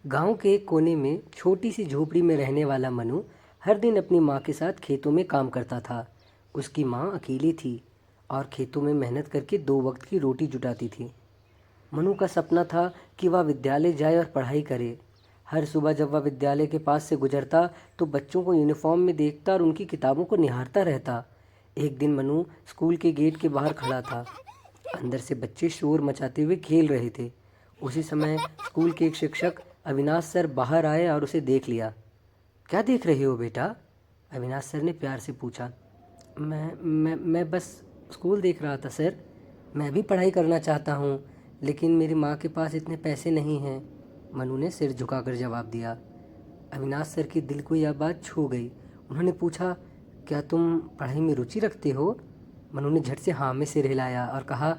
गांव के एक कोने में छोटी सी झोपड़ी में रहने वाला मनु हर दिन अपनी माँ के साथ खेतों में काम करता था। उसकी माँ अकेली थी और खेतों में मेहनत करके 2 वक्त की रोटी जुटाती थी। मनु का सपना था कि वह विद्यालय जाए और पढ़ाई करे। हर सुबह जब वह विद्यालय के पास से गुजरता तो बच्चों को यूनिफॉर्म में देखता और उनकी किताबों को निहारता रहता। एक दिन मनु स्कूल के गेट के बाहर खड़ा था। अंदर से बच्चे शोर मचाते हुए खेल रहे थे। उसी समय स्कूल के एक शिक्षक अविनाश सर बाहर आए और उसे देख लिया। क्या देख रहे हो बेटा? अविनाश सर ने प्यार से पूछा। मैं बस स्कूल देख रहा था सर। मैं भी पढ़ाई करना चाहता हूँ, लेकिन मेरी माँ के पास इतने पैसे नहीं हैं, मनु ने सिर झुकाकर जवाब दिया। अविनाश सर के दिल को यह बात छू गई। उन्होंने पूछा, क्या तुम पढ़ाई में रुचि रखते हो? मनु ने झट से हाँ में सिर हिलाया और कहा,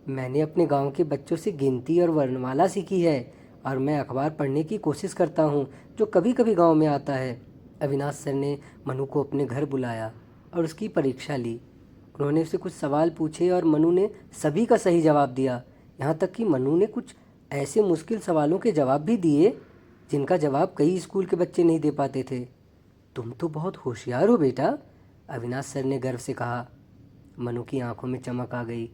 मैंने अपने गांव के बच्चों से गिनती और वर्णमाला सीखी है और मैं अखबार पढ़ने की कोशिश करता हूँ जो कभी कभी गांव में आता है। अविनाश सर ने मनु को अपने घर बुलाया और उसकी परीक्षा ली। उन्होंने उससे कुछ सवाल पूछे और मनु ने सभी का सही जवाब दिया। यहाँ तक कि मनु ने कुछ ऐसे मुश्किल सवालों के जवाब भी दिए जिनका जवाब कई स्कूल के बच्चे नहीं दे पाते थे। तुम तो बहुत होशियार हो बेटा, अविनाश सर ने गर्व से कहा। मनु की आंखों में चमक आ गई।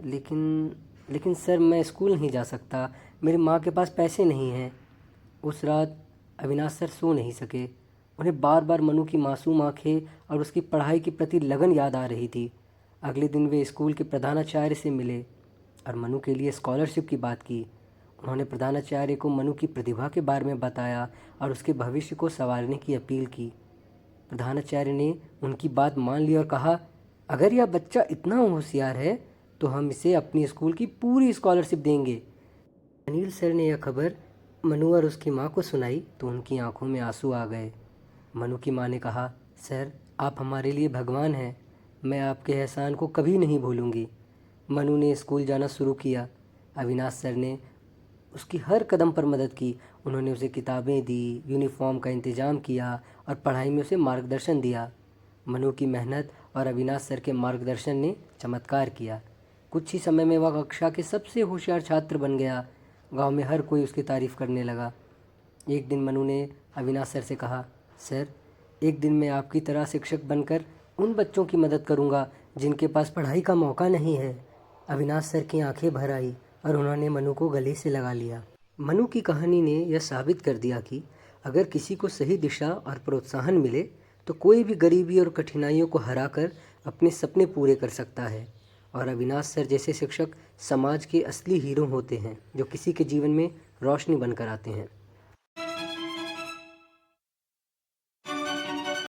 लेकिन सर, मैं स्कूल नहीं जा सकता, मेरी माँ के पास पैसे नहीं हैं। उस रात अविनाश सर सो नहीं सके। उन्हें बार बार मनु की मासूम आंखें और उसकी पढ़ाई के प्रति लगन याद आ रही थी। अगले दिन वे स्कूल के प्रधानाचार्य से मिले और मनु के लिए स्कॉलरशिप की बात की। उन्होंने प्रधानाचार्य को मनु की प्रतिभा के बारे में बताया और उसके भविष्य को संवारने की अपील की। प्रधानाचार्य ने उनकी बात मान ली और कहा, अगर यह बच्चा इतना होशियार है तो हम इसे अपनी स्कूल की पूरी स्कॉलरशिप देंगे। अनिल सर ने यह खबर मनु और उसकी माँ को सुनाई तो उनकी आंखों में आंसू आ गए। मनु की माँ ने कहा, सर, आप हमारे लिए भगवान हैं, मैं आपके एहसान को कभी नहीं भूलूंगी। मनु ने स्कूल जाना शुरू किया। अविनाश सर ने उसकी हर कदम पर मदद की। उन्होंने उसे किताबें दी, यूनिफॉर्म का इंतज़ाम किया और पढ़ाई में उसे मार्गदर्शन दिया। मनु की मेहनत और अविनाश सर के मार्गदर्शन ने चमत्कार किया। कुछ ही समय में वह कक्षा के सबसे होशियार छात्र बन गया। गांव में हर कोई उसकी तारीफ़ करने लगा। एक दिन मनु ने अविनाश सर से कहा, सर, एक दिन मैं आपकी तरह शिक्षक बनकर उन बच्चों की मदद करूंगा जिनके पास पढ़ाई का मौका नहीं है। अविनाश सर की आंखें भर आई और उन्होंने मनु को गले से लगा लिया। मनु की कहानी ने यह साबित कर दिया कि अगर किसी को सही दिशा और प्रोत्साहन मिले तो कोई भी गरीबी और कठिनाइयों को हराकर अपने सपने पूरे कर सकता है। और अविनाश सर जैसे शिक्षक समाज के असली हीरो होते हैं जो किसी के जीवन में रोशनी बनकर आते हैं।